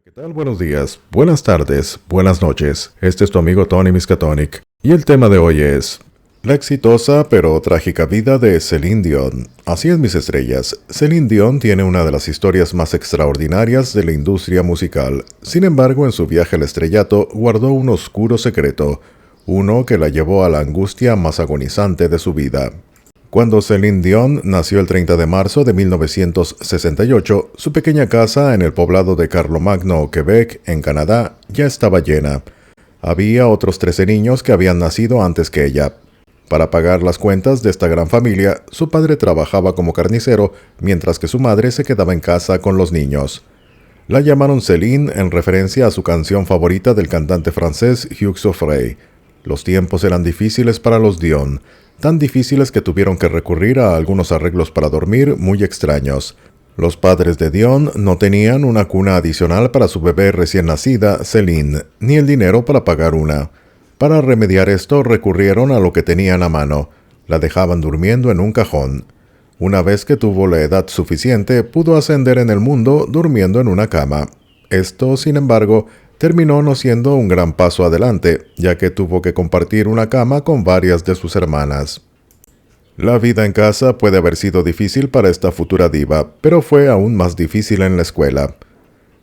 ¿Qué tal? Buenos días, buenas tardes, buenas noches. Este es tu amigo Tony Miskatonic. Y el tema de hoy es la exitosa pero trágica vida de Celine Dion. Así es, mis estrellas. Celine Dion tiene una de las historias más extraordinarias de la industria musical. Sin embargo, en su viaje al estrellato guardó un oscuro secreto, uno que la llevó a la angustia más agonizante de su vida. Cuando Celine Dion nació el 30 de marzo de 1968, su pequeña casa en el poblado de Carlomagno, Quebec, en Canadá, ya estaba llena. Había otros 13 niños que habían nacido antes que ella. Para pagar las cuentas de esta gran familia, su padre trabajaba como carnicero, mientras que su madre se quedaba en casa con los niños. La llamaron Celine en referencia a su canción favorita del cantante francés Hugues Aufray. Los tiempos eran difíciles para los Dion, tan difíciles que tuvieron que recurrir a algunos arreglos para dormir muy extraños. Los padres de Dion no tenían una cuna adicional para su bebé recién nacida, Celine, ni el dinero para pagar una. Para remediar esto recurrieron a lo que tenían a mano. La dejaban durmiendo en un cajón. Una vez que tuvo la edad suficiente, pudo ascender en el mundo durmiendo en una cama. Esto, sin embargo, terminó no siendo un gran paso adelante, ya que tuvo que compartir una cama con varias de sus hermanas. La vida en casa puede haber sido difícil para esta futura diva, pero fue aún más difícil en la escuela.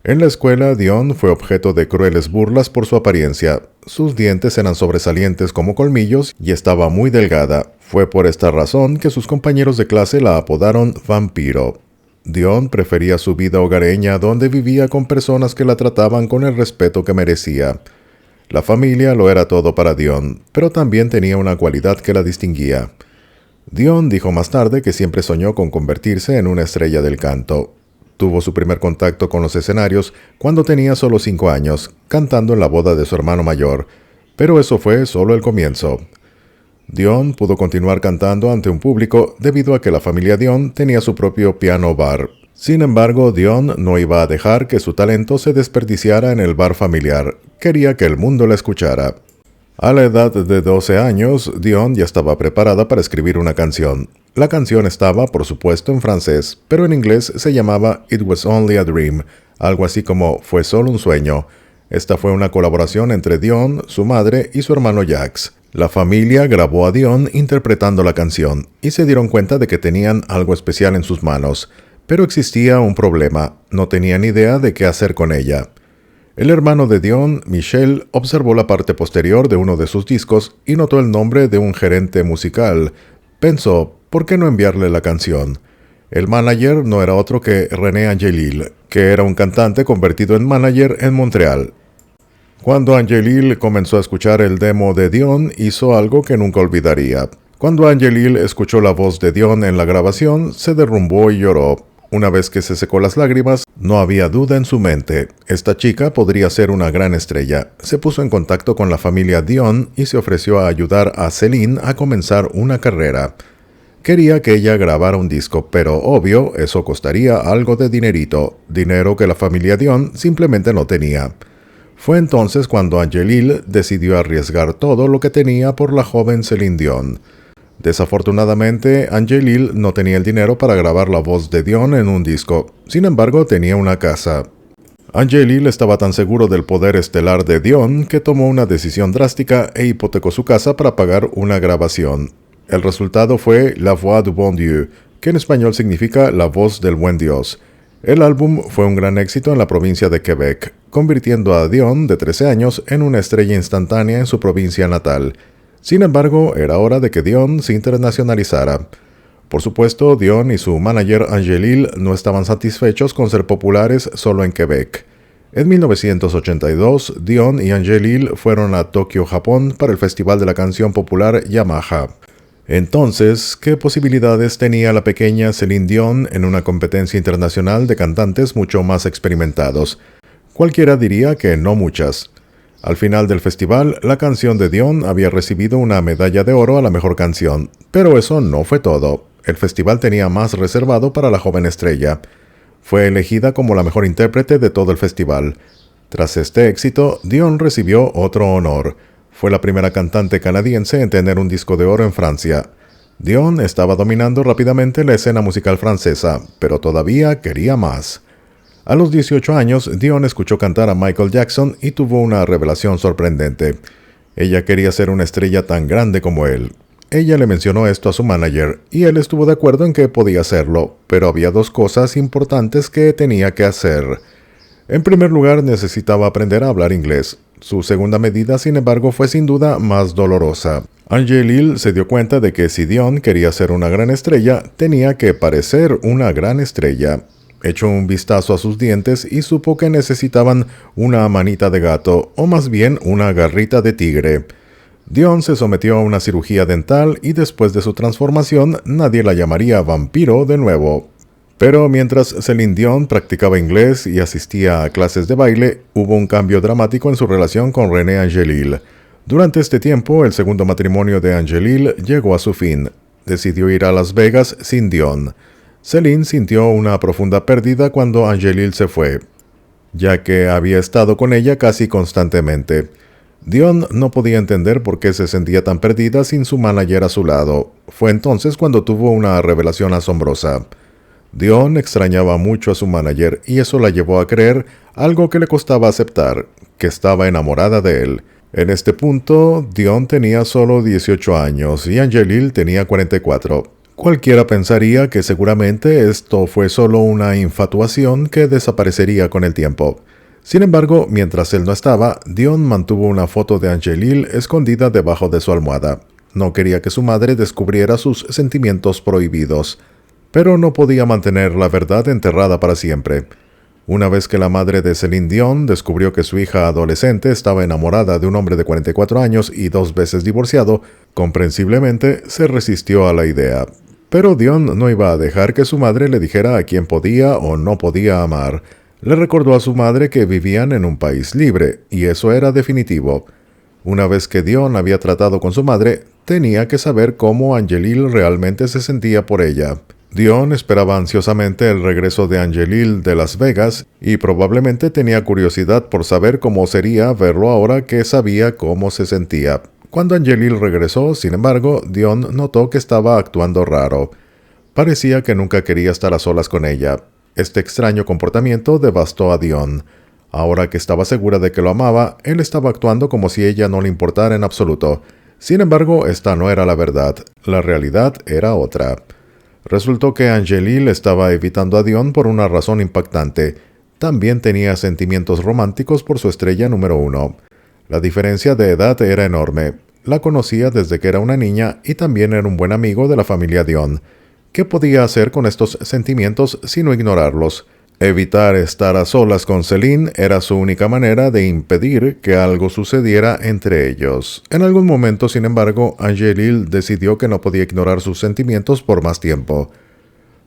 En la escuela, Dion fue objeto de crueles burlas por su apariencia. Sus dientes eran sobresalientes como colmillos y estaba muy delgada. Fue por esta razón que sus compañeros de clase la apodaron Vampiro. Dion prefería su vida hogareña, donde vivía con personas que la trataban con el respeto que merecía. La familia lo era todo para Dion, pero también tenía una cualidad que la distinguía. Dion dijo más tarde que siempre soñó con convertirse en una estrella del canto. Tuvo su primer contacto con los escenarios cuando tenía solo 5 años, cantando en la boda de su hermano mayor, pero eso fue solo el comienzo. Dion pudo continuar cantando ante un público debido a que la familia Dion tenía su propio piano bar. Sin embargo, Dion no iba a dejar que su talento se desperdiciara en el bar familiar. Quería que el mundo la escuchara. A la edad de 12 años, Dion ya estaba preparada para escribir una canción. La canción estaba, por supuesto, en francés, pero en inglés se llamaba It Was Only a Dream, algo así como Fue solo un sueño. Esta fue una colaboración entre Dion, su madre y su hermano Jacques. La familia grabó a Dion interpretando la canción y se dieron cuenta de que tenían algo especial en sus manos, pero existía un problema, no tenían idea de qué hacer con ella. El hermano de Dion, Michel, observó la parte posterior de uno de sus discos y notó el nombre de un gerente musical. Pensó, ¿por qué no enviarle la canción? El manager no era otro que René Angelil, que era un cantante convertido en manager en Montreal. Cuando Angelil comenzó a escuchar el demo de Dion, hizo algo que nunca olvidaría. Cuando Angelil escuchó la voz de Dion en la grabación, se derrumbó y lloró. Una vez que se secó las lágrimas, no había duda en su mente. Esta chica podría ser una gran estrella. Se puso en contacto con la familia Dion y se ofreció a ayudar a Celine a comenzar una carrera. Quería que ella grabara un disco, pero obvio, eso costaría algo de dinerito, dinero que la familia Dion simplemente no tenía. Fue entonces cuando Angelil decidió arriesgar todo lo que tenía por la joven Celine Dion. Desafortunadamente, Angelil no tenía el dinero para grabar la voz de Dion en un disco. Sin embargo, tenía una casa. Angelil estaba tan seguro del poder estelar de Dion que tomó una decisión drástica e hipotecó su casa para pagar una grabación. El resultado fue La Voix du Bon Dieu, que en español significa La Voz del Buen Dios. El álbum fue un gran éxito en la provincia de Quebec, convirtiendo a Dion, de 13 años, en una estrella instantánea en su provincia natal. Sin embargo, era hora de que Dion se internacionalizara. Por supuesto, Dion y su manager Angelil no estaban satisfechos con ser populares solo en Quebec. En 1982, Dion y Angelil fueron a Tokio, Japón, para el Festival de la Canción Popular Yamaha. Entonces, ¿qué posibilidades tenía la pequeña Celine Dion en una competencia internacional de cantantes mucho más experimentados? Cualquiera diría que no muchas. Al final del festival, la canción de Dion había recibido una medalla de oro a la mejor canción, pero eso no fue todo. El festival tenía más reservado para la joven estrella. Fue elegida como la mejor intérprete de todo el festival. Tras este éxito, Dion recibió otro honor. Fue la primera cantante canadiense en tener un disco de oro en Francia. Dion estaba dominando rápidamente la escena musical francesa, pero todavía quería más. A los 18 años, Dion escuchó cantar a Michael Jackson y tuvo una revelación sorprendente. Ella quería ser una estrella tan grande como él. Ella le mencionó esto a su manager y él estuvo de acuerdo en que podía hacerlo, pero había dos cosas importantes que tenía que hacer. En primer lugar, necesitaba aprender a hablar inglés. Su segunda medida, sin embargo, fue sin duda más dolorosa. Angelil se dio cuenta de que si Dion quería ser una gran estrella, tenía que parecer una gran estrella. Echó un vistazo a sus dientes y supo que necesitaban una manita de gato, o más bien una garrita de tigre. Dion se sometió a una cirugía dental y después de su transformación nadie la llamaría vampiro de nuevo. Pero mientras Celine Dion practicaba inglés y asistía a clases de baile, hubo un cambio dramático en su relación con René Angelil. Durante este tiempo, el segundo matrimonio de Angelil llegó a su fin. Decidió ir a Las Vegas sin Dion. Celine sintió una profunda pérdida cuando Angelil se fue, ya que había estado con ella casi constantemente. Dion no podía entender por qué se sentía tan perdida sin su manager a su lado. Fue entonces cuando tuvo una revelación asombrosa. Dion extrañaba mucho a su manager y eso la llevó a creer algo que le costaba aceptar, que estaba enamorada de él. En este punto, Dion tenía solo 18 años y Angelil tenía 44. Cualquiera pensaría que seguramente esto fue solo una infatuación que desaparecería con el tiempo. Sin embargo, mientras él no estaba, Dion mantuvo una foto de Angelil escondida debajo de su almohada. No quería que su madre descubriera sus sentimientos prohibidos, pero no podía mantener la verdad enterrada para siempre. Una vez que la madre de Celine Dion descubrió que su hija adolescente estaba enamorada de un hombre de 44 años y 2 veces divorciado, comprensiblemente se resistió a la idea. Pero Dion no iba a dejar que su madre le dijera a quién podía o no podía amar. Le recordó a su madre que vivían en un país libre, y eso era definitivo. Una vez que Dion había tratado con su madre, tenía que saber cómo Angelil realmente se sentía por ella. Dion esperaba ansiosamente el regreso de Angelil de Las Vegas y probablemente tenía curiosidad por saber cómo sería verlo ahora que sabía cómo se sentía. Cuando Angelil regresó, sin embargo, Dion notó que estaba actuando raro. Parecía que nunca quería estar a solas con ella. Este extraño comportamiento devastó a Dion. Ahora que estaba segura de que lo amaba, él estaba actuando como si ella no le importara en absoluto. Sin embargo, esta no era la verdad. La realidad era otra. Resultó que Angelil estaba evitando a Dion por una razón impactante. También tenía sentimientos románticos por su estrella número 1. La diferencia de edad era enorme. La conocía desde que era una niña y también era un buen amigo de la familia Dion. ¿Qué podía hacer con estos sentimientos sino ignorarlos? Evitar estar a solas con Celine era su única manera de impedir que algo sucediera entre ellos. En algún momento, sin embargo, Angelil decidió que no podía ignorar sus sentimientos por más tiempo.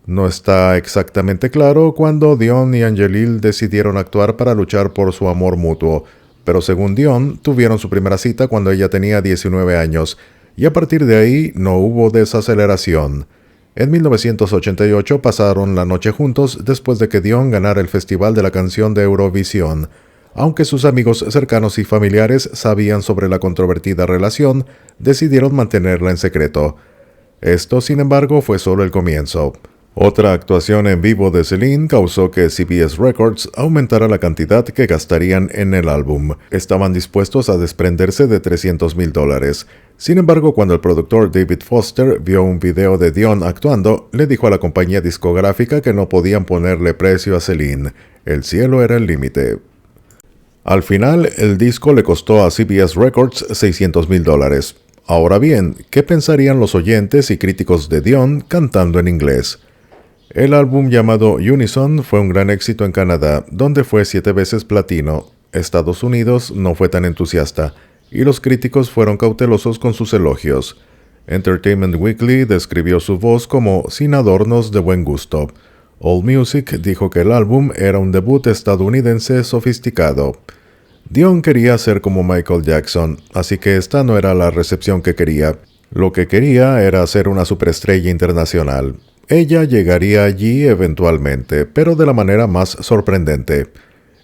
No está exactamente claro cuándo Dion y Angelil decidieron actuar para luchar por su amor mutuo, pero según Dion, tuvieron su primera cita cuando ella tenía 19 años, y a partir de ahí no hubo desaceleración. En 1988 pasaron la noche juntos después de que Dion ganara el Festival de la Canción de Eurovisión. Aunque sus amigos cercanos y familiares sabían sobre la controvertida relación, decidieron mantenerla en secreto. Esto, sin embargo, fue solo el comienzo. Otra actuación en vivo de Celine causó que CBS Records aumentara la cantidad que gastarían en el álbum. Estaban dispuestos a desprenderse de $300,000. Sin embargo, cuando el productor David Foster vio un video de Dion actuando, le dijo a la compañía discográfica que no podían ponerle precio a Celine. El cielo era el límite. Al final, el disco le costó a CBS Records $600,000. Ahora bien, ¿qué pensarían los oyentes y críticos de Dion cantando en inglés? El álbum llamado Unison fue un gran éxito en Canadá, donde fue 7 veces platino. Estados Unidos no fue tan entusiasta, y los críticos fueron cautelosos con sus elogios. Entertainment Weekly describió su voz como sin adornos de buen gusto. AllMusic dijo que el álbum era un debut estadounidense sofisticado. Dion quería ser como Michael Jackson, así que esta no era la recepción que quería. Lo que quería era ser una superestrella internacional. Ella llegaría allí eventualmente, pero de la manera más sorprendente.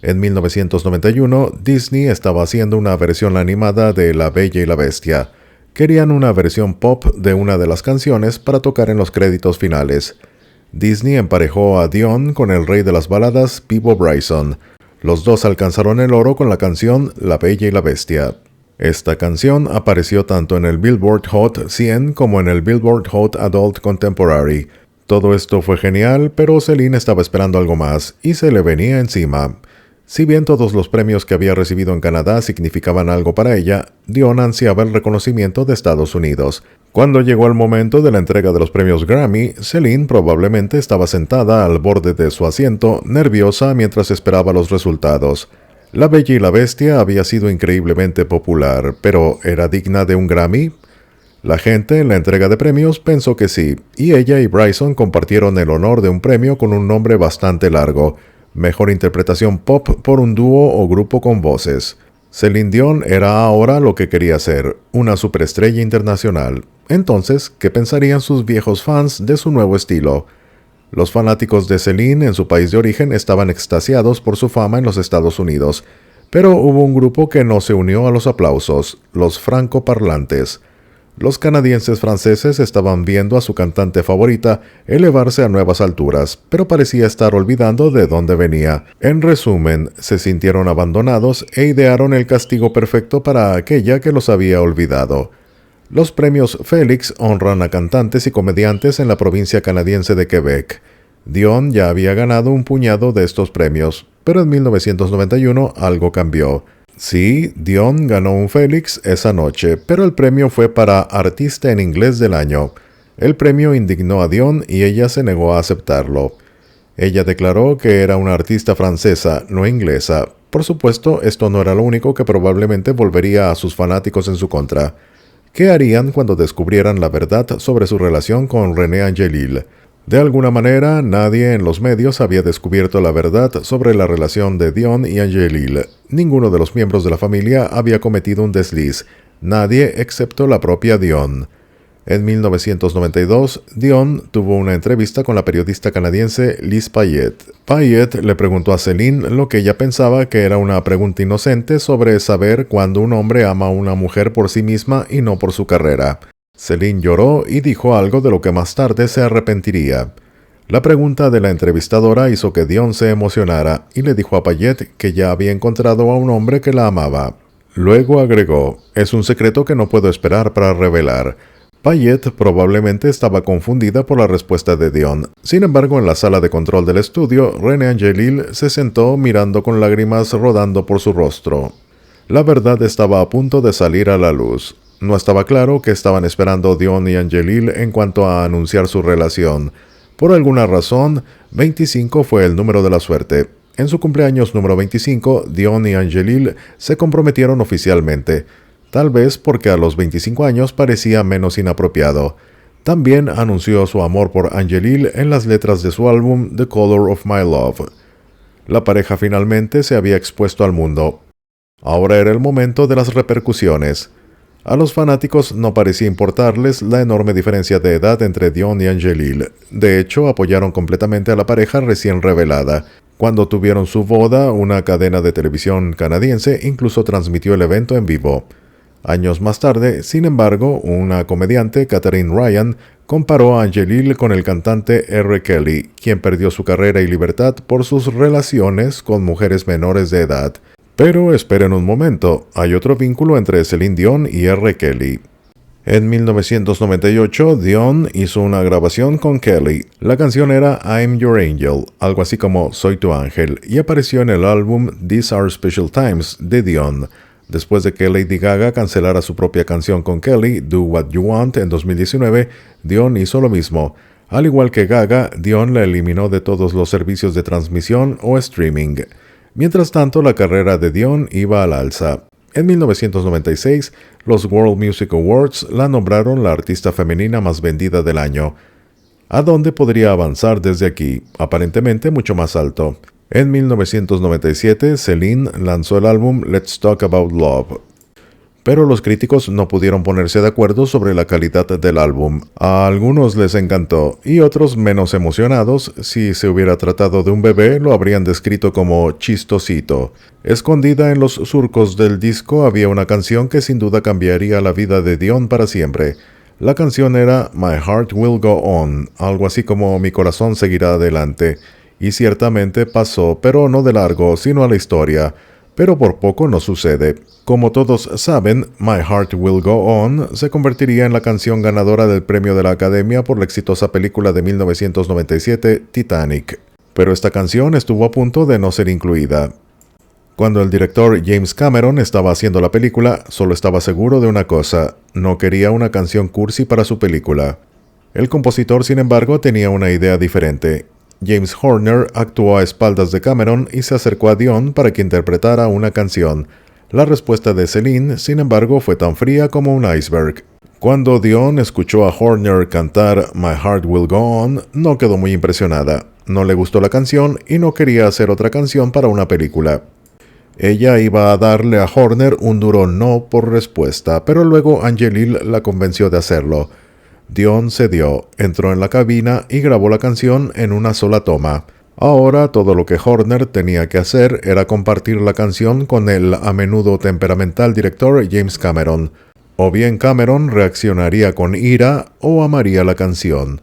En 1991, Disney estaba haciendo una versión animada de La Bella y la Bestia. Querían una versión pop de una de las canciones para tocar en los créditos finales. Disney emparejó a Dion con el rey de las baladas, Peabo Bryson. Los dos alcanzaron el oro con la canción La Bella y la Bestia. Esta canción apareció tanto en el Billboard Hot 100 como en el Billboard Hot Adult Contemporary. Todo esto fue genial, pero Celine estaba esperando algo más y se le venía encima. Si bien todos los premios que había recibido en Canadá significaban algo para ella, Dion ansiaba el reconocimiento de Estados Unidos. Cuando llegó el momento de la entrega de los premios Grammy, Celine probablemente estaba sentada al borde de su asiento, nerviosa mientras esperaba los resultados. La Bella y la Bestia había sido increíblemente popular, pero ¿era digna de un Grammy? La gente en la entrega de premios pensó que sí, y ella y Bryson compartieron el honor de un premio con un nombre bastante largo: Mejor Interpretación Pop por un dúo o grupo con voces. Celine Dion era ahora lo que quería ser, una superestrella internacional. Entonces, ¿qué pensarían sus viejos fans de su nuevo estilo? Los fanáticos de Celine en su país de origen estaban extasiados por su fama en los Estados Unidos, pero hubo un grupo que no se unió a los aplausos: los francoparlantes. Los canadienses franceses estaban viendo a su cantante favorita elevarse a nuevas alturas, pero parecía estar olvidando de dónde venía. En resumen, se sintieron abandonados e idearon el castigo perfecto para aquella que los había olvidado. Los premios Félix honran a cantantes y comediantes en la provincia canadiense de Quebec. Dion ya había ganado un puñado de estos premios, pero en 1991 algo cambió. Sí, Dion ganó un Félix esa noche, pero el premio fue para Artista en Inglés del Año. El premio indignó a Dion y ella se negó a aceptarlo. Ella declaró que era una artista francesa, no inglesa. Por supuesto, esto no era lo único que probablemente volvería a sus fanáticos en su contra. ¿Qué harían cuando descubrieran la verdad sobre su relación con René Angelil? De alguna manera, nadie en los medios había descubierto la verdad sobre la relación de Dion y Angelil. Ninguno de los miembros de la familia había cometido un desliz, nadie excepto la propia Dion. En 1992, Dion tuvo una entrevista con la periodista canadiense Liz Payette. Payette le preguntó a Celine lo que ella pensaba que era una pregunta inocente sobre saber cuándo un hombre ama a una mujer por sí misma y no por su carrera. Celine lloró y dijo algo de lo que más tarde se arrepentiría. La pregunta de la entrevistadora hizo que Dion se emocionara y le dijo a Payette que ya había encontrado a un hombre que la amaba. Luego agregó: «Es un secreto que no puedo esperar para revelar». Payette probablemente estaba confundida por la respuesta de Dion. Sin embargo, en la sala de control del estudio, René Angelil se sentó mirando con lágrimas rodando por su rostro. La verdad estaba a punto de salir a la luz. No estaba claro qué estaban esperando Dion y Angelil en cuanto a anunciar su relación. Por alguna razón, 25 fue el número de la suerte. En su cumpleaños número 25, Dion y Angelil se comprometieron oficialmente. Tal vez porque a los 25 años parecía menos inapropiado. También anunció su amor por Angelil en las letras de su álbum The Color of My Love. La pareja finalmente se había expuesto al mundo. Ahora era el momento de las repercusiones. A los fanáticos no parecía importarles la enorme diferencia de edad entre Dion y Angelil. De hecho, apoyaron completamente a la pareja recién revelada. Cuando tuvieron su boda, una cadena de televisión canadiense incluso transmitió el evento en vivo. Años más tarde, sin embargo, una comediante, Katharine Ryan, comparó a Angelil con el cantante R. Kelly, quien perdió su carrera y libertad por sus relaciones con mujeres menores de edad. Pero esperen un momento, hay otro vínculo entre Celine Dion y R. Kelly. En 1998, Dion hizo una grabación con Kelly. La canción era I'm Your Angel, algo así como Soy tu ángel, y apareció en el álbum These Are Special Times de Dion. Después de que Lady Gaga cancelara su propia canción con Kelly, Do What You Want, en 2019, Dion hizo lo mismo. Al igual que Gaga, Dion la eliminó de todos los servicios de transmisión o streaming. Mientras tanto, la carrera de Dion iba al alza. En 1996, los World Music Awards la nombraron la artista femenina más vendida del año. ¿A dónde podría avanzar desde aquí? Aparentemente mucho más alto. En 1997, Celine lanzó el álbum Let's Talk About Love. Pero los críticos no pudieron ponerse de acuerdo sobre la calidad del álbum. A algunos les encantó y otros, menos emocionados, si se hubiera tratado de un bebé, lo habrían descrito como chistosito. Escondida en los surcos del disco había una canción que sin duda cambiaría la vida de Dion para siempre. La canción era My Heart Will Go On, algo así como Mi corazón seguirá adelante, y ciertamente pasó, pero no de largo, sino a la historia. Pero por poco no sucede. Como todos saben, My Heart Will Go On se convertiría en la canción ganadora del premio de la Academia por la exitosa película de 1997, Titanic. Pero esta canción estuvo a punto de no ser incluida. Cuando el director James Cameron estaba haciendo la película, solo estaba seguro de una cosa: no quería una canción cursi para su película. El compositor, sin embargo, tenía una idea diferente. James Horner actuó a espaldas de Cameron y se acercó a Dion para que interpretara una canción. La respuesta de Celine, sin embargo, fue tan fría como un iceberg. Cuando Dion escuchó a Horner cantar My Heart Will Go On, no quedó muy impresionada. No le gustó la canción y no quería hacer otra canción para una película. Ella iba a darle a Horner un duro no por respuesta, pero luego Angelil la convenció de hacerlo. Dion cedió, entró en la cabina y grabó la canción en una sola toma. Ahora todo lo que Horner tenía que hacer era compartir la canción con el a menudo temperamental director James Cameron. O bien Cameron reaccionaría con ira o amaría la canción.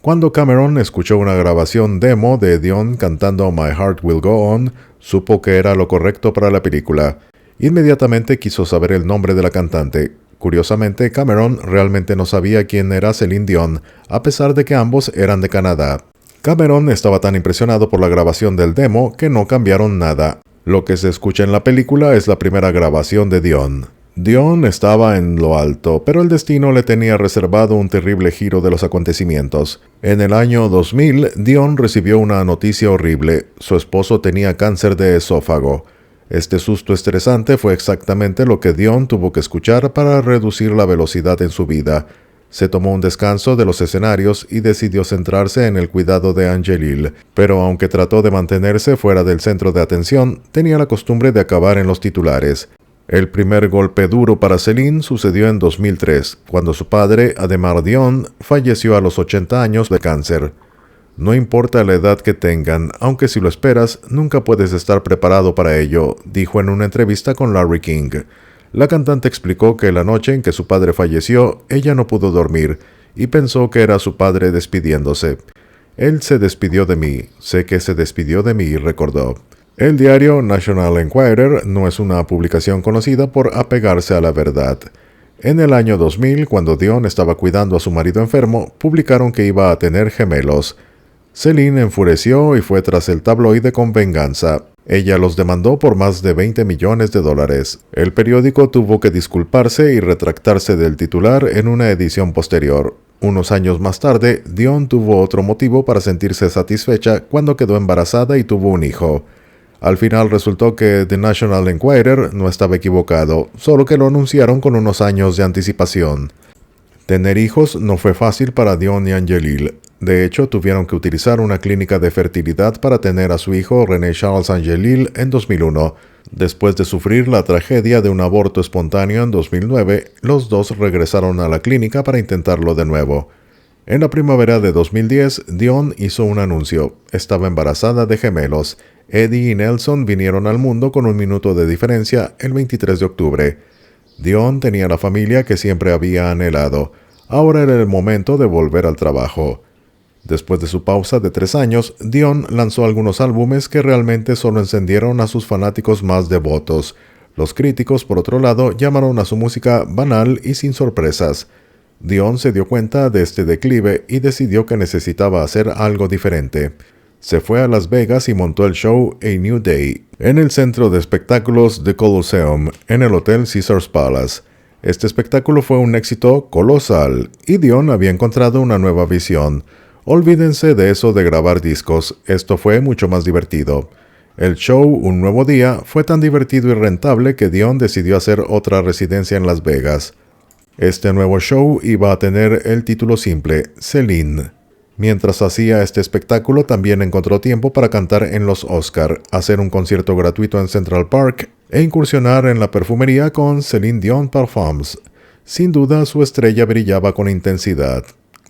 Cuando Cameron escuchó una grabación demo de Dion cantando My Heart Will Go On, supo que era lo correcto para la película. Inmediatamente quiso saber el nombre de la cantante. Curiosamente, Cameron realmente no sabía quién era Celine Dion, a pesar de que ambos eran de Canadá. Cameron estaba tan impresionado por la grabación del demo que no cambiaron nada. Lo que se escucha en la película es la primera grabación de Dion. Dion estaba en lo alto, pero el destino le tenía reservado un terrible giro de los acontecimientos. En el año 2000, Dion recibió una noticia horrible. Su esposo tenía cáncer de esófago. Este susto estresante fue exactamente lo que Dion tuvo que escuchar para reducir la velocidad en su vida. Se tomó un descanso de los escenarios y decidió centrarse en el cuidado de Angelil, pero aunque trató de mantenerse fuera del centro de atención, tenía la costumbre de acabar en los titulares. El primer golpe duro para Celine sucedió en 2003, cuando su padre, Ademar Dion, falleció a los 80 años de cáncer. No importa la edad que tengan, aunque si lo esperas, nunca puedes estar preparado para ello, dijo en una entrevista con Larry King. La cantante explicó que la noche en que su padre falleció, ella no pudo dormir, y pensó que era su padre despidiéndose. Él se despidió de mí, sé que se despidió de mí, recordó. El diario National Enquirer no es una publicación conocida por apegarse a la verdad. En el año 2000, cuando Dion estaba cuidando a su marido enfermo, publicaron que iba a tener gemelos. Celine enfureció y fue tras el tabloide con venganza. Ella los demandó por más de $20 millones. El periódico tuvo que disculparse y retractarse del titular en una edición posterior. Unos años más tarde, Dion tuvo otro motivo para sentirse satisfecha cuando quedó embarazada y tuvo un hijo. Al final resultó que The National Enquirer no estaba equivocado, solo que lo anunciaron con unos años de anticipación. Tener hijos no fue fácil para Dion y Angelil. De hecho, tuvieron que utilizar una clínica de fertilidad para tener a su hijo René Charles Angelil en 2001. Después de sufrir la tragedia de un aborto espontáneo en 2009, los dos regresaron a la clínica para intentarlo de nuevo. En la primavera de 2010, Dion hizo un anuncio. Estaba embarazada de gemelos. Eddie y Nelson vinieron al mundo con un minuto de diferencia el 23 de octubre. Dion tenía la familia que siempre había anhelado. Ahora era el momento de volver al trabajo. Después de su pausa de 3 años, Dion lanzó algunos álbumes que realmente solo encendieron a sus fanáticos más devotos. Los críticos, por otro lado, llamaron a su música banal y sin sorpresas. Dion se dio cuenta de este declive y decidió que necesitaba hacer algo diferente. Se fue a Las Vegas y montó el show A New Day en el centro de espectáculos de Colosseum, en el Hotel Caesars Palace. Este espectáculo fue un éxito colosal y Dion había encontrado una nueva visión. Olvídense de eso de grabar discos, esto fue mucho más divertido. El show Un Nuevo Día fue tan divertido y rentable que Dion decidió hacer otra residencia en Las Vegas. Este nuevo show iba a tener el título simple, Celine. Mientras hacía este espectáculo, también encontró tiempo para cantar en los Oscar, hacer un concierto gratuito en Central Park e incursionar en la perfumería con Celine Dion Parfums. Sin duda, su estrella brillaba con intensidad.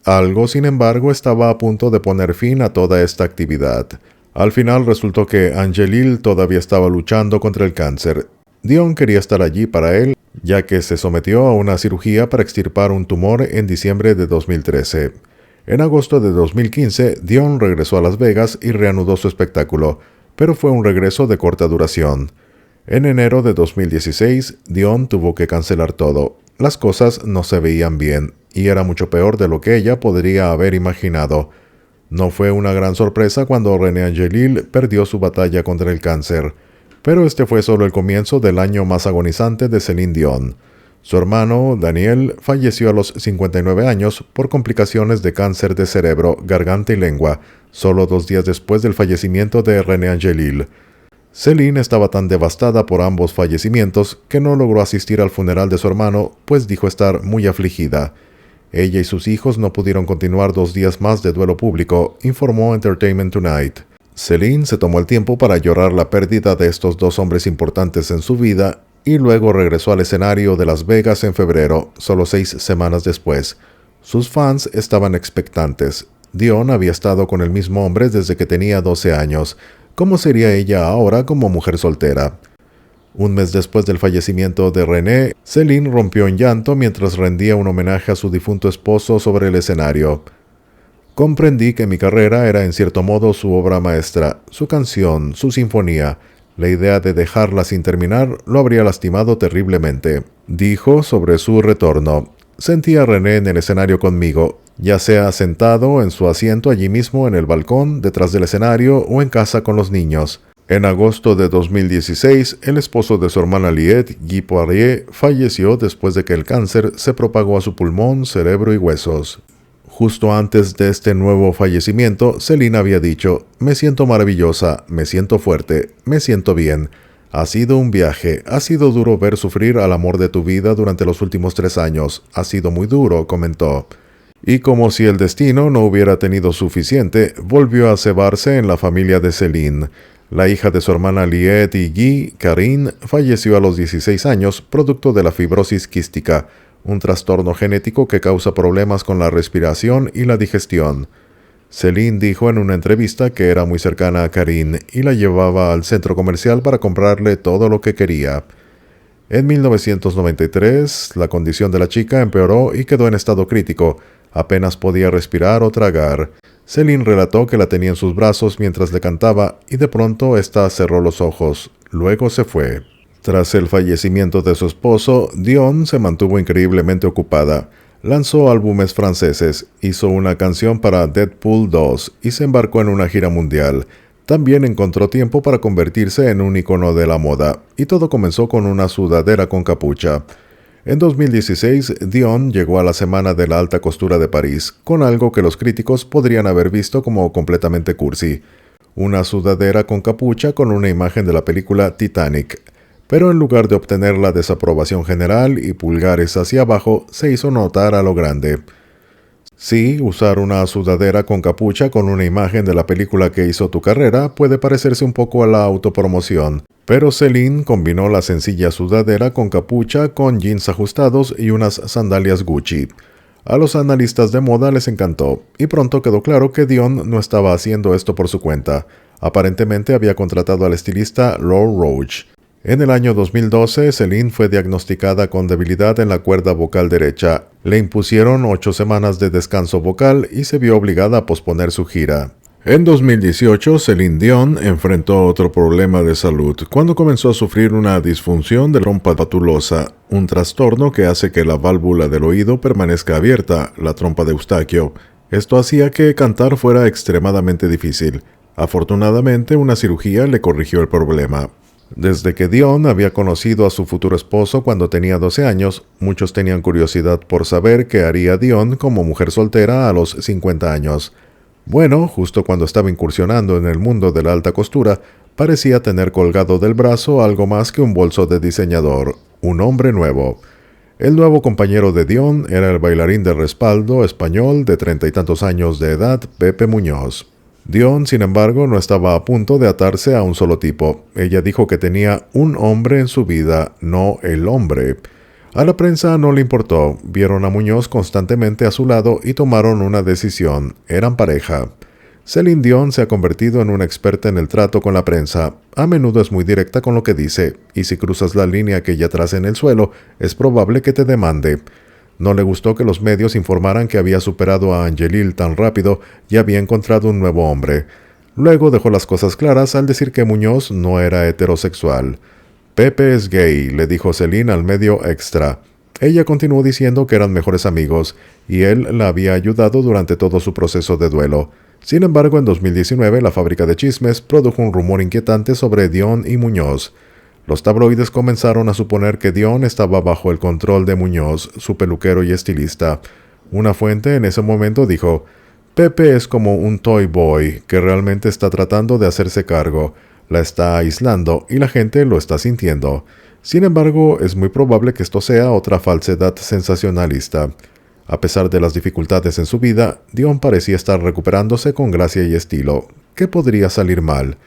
Algo, sin embargo, estaba a punto de poner fin a toda esta actividad. Al final resultó que Angelil todavía estaba luchando contra el cáncer. Dion quería estar allí para él, ya que se sometió a una cirugía para extirpar un tumor en diciembre de 2013. En agosto de 2015, Dion regresó a Las Vegas y reanudó su espectáculo, pero fue un regreso de corta duración. En enero de 2016, Dion tuvo que cancelar todo. Las cosas no se veían bien, y era mucho peor de lo que ella podría haber imaginado. No fue una gran sorpresa cuando René Angelil perdió su batalla contra el cáncer, pero este fue solo el comienzo del año más agonizante de Céline Dion. Su hermano, Daniel, falleció a los 59 años por complicaciones de cáncer de cerebro, garganta y lengua, solo 2 días después del fallecimiento de René Angelil. Céline estaba tan devastada por ambos fallecimientos que no logró asistir al funeral de su hermano, pues dijo estar muy afligida. Ella y sus hijos no pudieron continuar 2 días más de duelo público, informó Entertainment Tonight. Céline se tomó el tiempo para llorar la pérdida de estos 2 hombres importantes en su vida y luego regresó al escenario de Las Vegas en febrero, solo 6 semanas después. Sus fans estaban expectantes. Dion había estado con el mismo hombre desde que tenía 12 años. ¿Cómo sería ella ahora como mujer soltera? Un mes después del fallecimiento de René, Céline rompió en llanto mientras rendía un homenaje a su difunto esposo sobre el escenario. Comprendí que mi carrera era en cierto modo su obra maestra, su canción, su sinfonía. La idea de dejarla sin terminar lo habría lastimado terriblemente, dijo sobre su retorno. Sentí a René en el escenario conmigo, ya sea sentado en su asiento allí mismo en el balcón, detrás del escenario o en casa con los niños. En agosto de 2016, el esposo de su hermana Liette, Guy Poirier, falleció después de que el cáncer se propagó a su pulmón, cerebro y huesos. Justo antes de este nuevo fallecimiento, Céline había dicho: «Me siento maravillosa, me siento fuerte, me siento bien. Ha sido un viaje, ha sido duro ver sufrir al amor de tu vida durante los últimos 3 años. Ha sido muy duro», comentó. Y como si el destino no hubiera tenido suficiente, volvió a cebarse en la familia de Céline. La hija de su hermana Liette y Guy, Karine, falleció a los 16 años, producto de la fibrosis quística, un trastorno genético que causa problemas con la respiración y la digestión. Céline dijo en una entrevista que era muy cercana a Karine y la llevaba al centro comercial para comprarle todo lo que quería. En 1993, la condición de la chica empeoró y quedó en estado crítico. Apenas podía respirar o tragar. Céline relató que la tenía en sus brazos mientras le cantaba y de pronto ésta cerró los ojos. Luego se fue. Tras el fallecimiento de su esposo, Dion se mantuvo increíblemente ocupada. Lanzó álbumes franceses, hizo una canción para Deadpool 2 y se embarcó en una gira mundial. También encontró tiempo para convertirse en un icono de la moda, y todo comenzó con una sudadera con capucha. En 2016, Dion llegó a la Semana de la Alta Costura de París, con algo que los críticos podrían haber visto como completamente cursi. Una sudadera con capucha con una imagen de la película Titanic. Pero en lugar de obtener la desaprobación general y pulgares hacia abajo, se hizo notar a lo grande. Sí, usar una sudadera con capucha con una imagen de la película que hizo tu carrera puede parecerse un poco a la autopromoción, pero Céline combinó la sencilla sudadera con capucha con jeans ajustados y unas sandalias Gucci. A los analistas de moda les encantó, y pronto quedó claro que Dion no estaba haciendo esto por su cuenta. Aparentemente había contratado al estilista Laure Roach. En el año 2012, Céline fue diagnosticada con debilidad en la cuerda vocal derecha. Le impusieron 8 semanas de descanso vocal y se vio obligada a posponer su gira. En 2018, Céline Dion enfrentó otro problema de salud cuando comenzó a sufrir una disfunción de trompa patulosa, un trastorno que hace que la válvula del oído permanezca abierta, la trompa de Eustaquio. Esto hacía que cantar fuera extremadamente difícil. Afortunadamente, una cirugía le corrigió el problema. Desde que Dion había conocido a su futuro esposo cuando tenía 12 años, muchos tenían curiosidad por saber qué haría Dion como mujer soltera a los 50 años. Bueno, justo cuando estaba incursionando en el mundo de la alta costura, parecía tener colgado del brazo algo más que un bolso de diseñador, un hombre nuevo. El nuevo compañero de Dion era el bailarín de respaldo español de 30 y tantos años de edad, Pepe Muñoz. Dion, sin embargo, no estaba a punto de atarse a un solo tipo. Ella dijo que tenía un hombre en su vida, no el hombre. A la prensa no le importó. Vieron a Muñoz constantemente a su lado y tomaron una decisión. Eran pareja. Celine Dion se ha convertido en una experta en el trato con la prensa. A menudo es muy directa con lo que dice, y si cruzas la línea que ella traza en el suelo, es probable que te demande. No le gustó que los medios informaran que había superado a Angelil tan rápido y había encontrado un nuevo hombre. Luego dejó las cosas claras al decir que Muñoz no era heterosexual. Pepe es gay, le dijo Celine al medio Extra. Ella continuó diciendo que eran mejores amigos, y él la había ayudado durante todo su proceso de duelo. Sin embargo, en 2019, la fábrica de chismes produjo un rumor inquietante sobre Dion y Muñoz. Los tabloides comenzaron a suponer que Dion estaba bajo el control de Muñoz, su peluquero y estilista. Una fuente en ese momento dijo: Pepe es como un toy boy que realmente está tratando de hacerse cargo, la está aislando y la gente lo está sintiendo. Sin embargo, es muy probable que esto sea otra falsedad sensacionalista. A pesar de las dificultades en su vida, Dion parecía estar recuperándose con gracia y estilo. ¿Qué podría salir mal?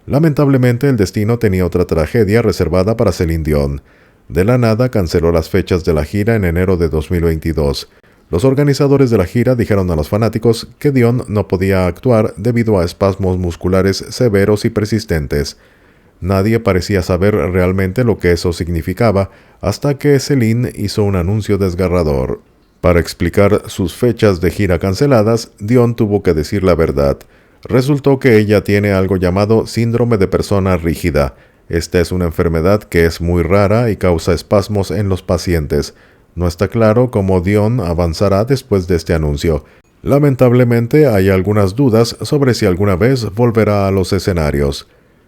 Lamentablemente, el destino tenía otra tragedia reservada para Celine Dion. De la nada canceló las fechas de la gira en enero de 2022. Los organizadores de la gira dijeron a los fanáticos que Dion no podía actuar debido a espasmos musculares severos y persistentes. Nadie parecía saber realmente lo que eso significaba hasta que Celine hizo un anuncio desgarrador. Para explicar sus fechas de gira canceladas, Dion tuvo que decir la verdad. Resultó que ella tiene algo llamado síndrome de persona rígida. Esta es una enfermedad que es muy rara y causa espasmos en los pacientes. No está claro cómo Dion avanzará después de este anuncio. Lamentablemente hay algunas dudas sobre si alguna vez volverá a los escenarios.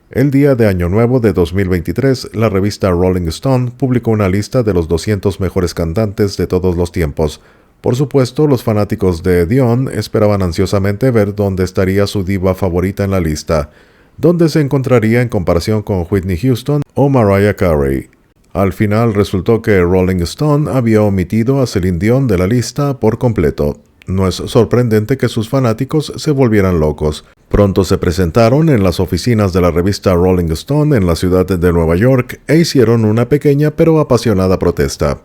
El día de Año Nuevo de 2023, la revista Rolling Stone publicó una lista de los 200 mejores cantantes de todos los tiempos. Por supuesto, los fanáticos de Dion esperaban ansiosamente ver dónde estaría su diva favorita en la lista, dónde se encontraría en comparación con Whitney Houston o Mariah Carey. Al final resultó que Rolling Stone había omitido a Celine Dion de la lista por completo. No es sorprendente que sus fanáticos se volvieran locos. Pronto se presentaron en las oficinas de la revista Rolling Stone en la ciudad de Nueva York e hicieron una pequeña pero apasionada protesta.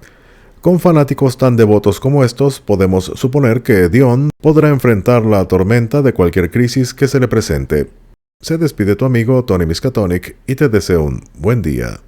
Con fanáticos tan devotos como estos, podemos suponer que Dion podrá enfrentar la tormenta de cualquier crisis que se le presente. Se despide tu amigo Tony Miskatonic y te deseo un buen día.